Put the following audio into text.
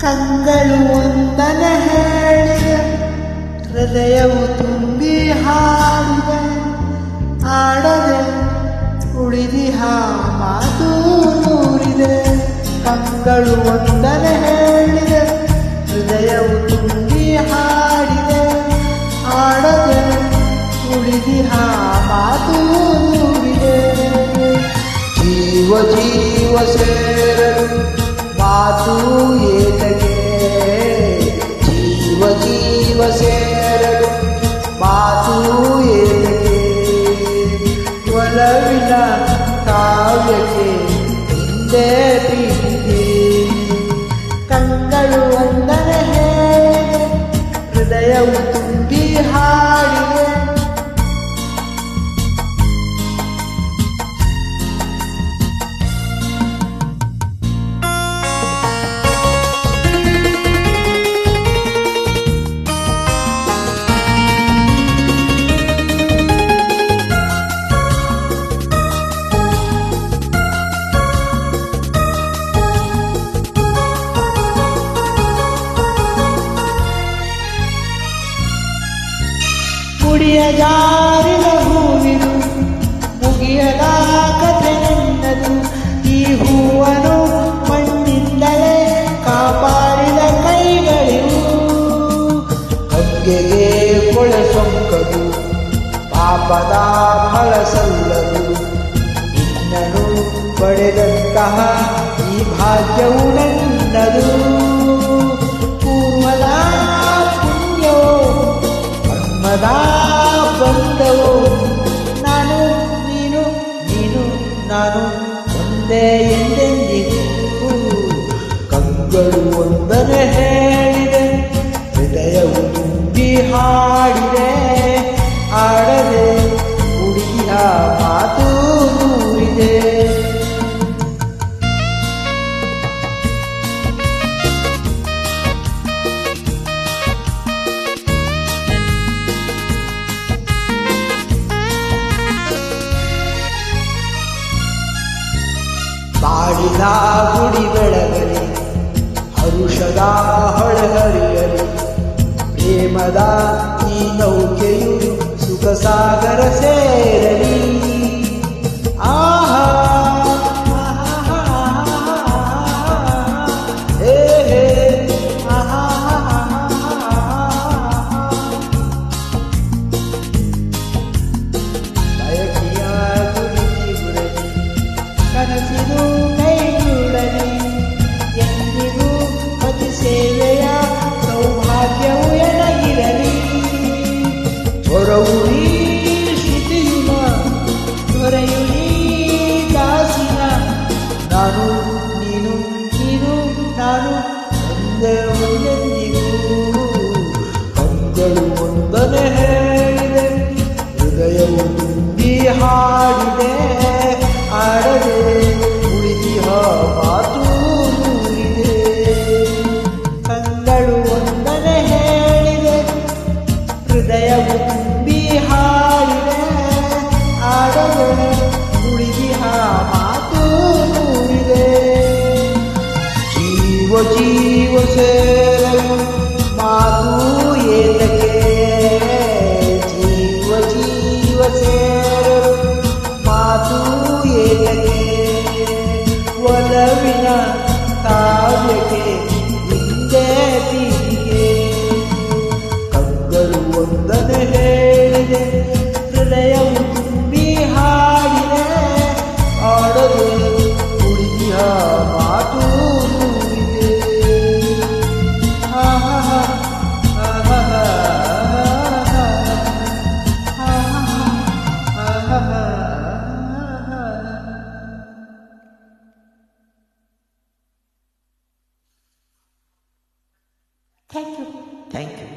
ಕಂಗಳು ಒಂದನೆ ಹೇಳಿದೆ, ಹೃದಯವು ತುಂಬಿ ಹಾಡಿದೆ, ಆಡದೆ ಉಳಿದಿಹ ಮಾತು ನೂರಿದೆ. ಕಂಗಳು ಒಂದನೆ ಹೇಳಿದೆ, ಹೃದಯವು ತುಂಬಿ ಹಾಡಿದೆ, ಆಡದೆ ಉಳಿದಿಹ ಮಾತು ನೂರಿದೆ. ಜೀವ ಜೀವ ಸೇರಲು ಮಾತು ಏತಗೆ, ಜೀವ ಜೀವ ಸೇರಲು ಮಾತು ಏತಗೆ, ಒಲವಿನ ಕಾವ್ಯಕ್ಕೆ ಹಿಂದೆ ಪೀಠಿಗೆ. ಕಂಗಳು ಒಂದನೆ ಹೇಳಿದೆ, ಹೃದಯವು ತುಂಬಿ ಹಾಡಿದೆ, ಮುಡಿಯ ಜಾರಿದ ಹೂವಿನು ಮುಗಿಯದ ಕಥೆ ನಿನ್ನದು. ಈ ಹೂವನ್ನು ಮಣ್ಣಿಂದಲೇ ಕಾಪಾಡಿದ ಕೈಗಳಿವು. ಕಗ್ಗೆಗೆ ಕೊಳೆ ಸೊಂಕದು ಪಾಪದ ಫಲ ಸಲ್ಲದು. ನಿನ್ನನು ಪಡೆದಂತಹ ಈ ಭಾಗ್ಯವು ನನ್ನದು. ಪೂರ್ವದ ಪುಣ್ಯವೋ ಮನ್ಮದ ಬಂದವು. ನಾನು ನೀನು ನೀನು ನಾನು ಒಂದೇ ಎಂದೆಂದಿಗೂ. ಕಂಗಳು ಒಂದನೆ ಹೇಳಿದೆ, ಹೃದಯವು ತುಂಬಿ ಹಾಡಿದೆ, ಆಡದೆ ಹುಡುಗಿಯ ಮಾತು ನೂರಿದೆ. ಬಾಳಿನ ಗುಡಿ ಬೆಳಗಲಿ, ಹರುಷದ ಹೊಳೆಹರಿಯಲಿ, ಪ್ರೇಮದ ಈ ನೌಕೆಯು ಸುಖ ಸಾಗರ ಸೇರಲಿ. ಆಹಾ ಹೇ ಹೇ ಆಹಾ. ಬಯಕೆಯ ಗುರುತಿ ಗುರಲಿ, ಕನಸಿದು ಕೈಗೂಡಲಿ, ಎಂದಿಗೂ ಪತಿ ಸೇವೆಯ ಸೌಭಾಗ್ಯವು ಎನಗಿರಲಿ. ಹೊರವು ನೀ ಶ್ರುತಿಯುನ, ಹೊರೆಯು ನೀ ದಾಸಿನ, ನಾನು ನೀನು ನೀನು ನಾನು ಒಂದೇ ಒಂದೆಂದಿಗೂ. ಕಂಗಳು ಒಂದನೆ ಹೇಳಿದೆ, ಹೃದಯವು ತುಂಬಿ ಹಾಡಿದೆ, ಆಡದೆ ಉಳಿದಿಹ ಮಾತು ನೂರಿದೆ. ಕಂಗಳು ಒಂದನೆ ಹೇಳಿದೆ, ಹೃದಯವು ತುಂಬಿ ಹಾಡಿದೆ, ಆಡದೆ ಉಳಿದಿಹ ಮಾತು ನೂರಿದೆ. ಜೀವ ಜೀವ ಸೇರಲು ಮಾತು ಏತಕ್ಕೆ, ಜೀವ ಜೀವ ಸೇರಲು ಮಾತು ಏತಕ್ಕೆ, ಒಲವಿನ ಕಾವ್ಯಕ್ಕೆ ಹಿಂದೆ ಪೀಠಿಗೆ. ಕಂಗಳು ಒಂದನೆ ಹೇಳಿದೆ, ಹೃದಯವು ತುಂಬಿ ಹಾಡಿದೆ, ಆಡದೆ ಉಳಿದಿಹ ಮಾತು ನೂರಿದೆ. Thank you.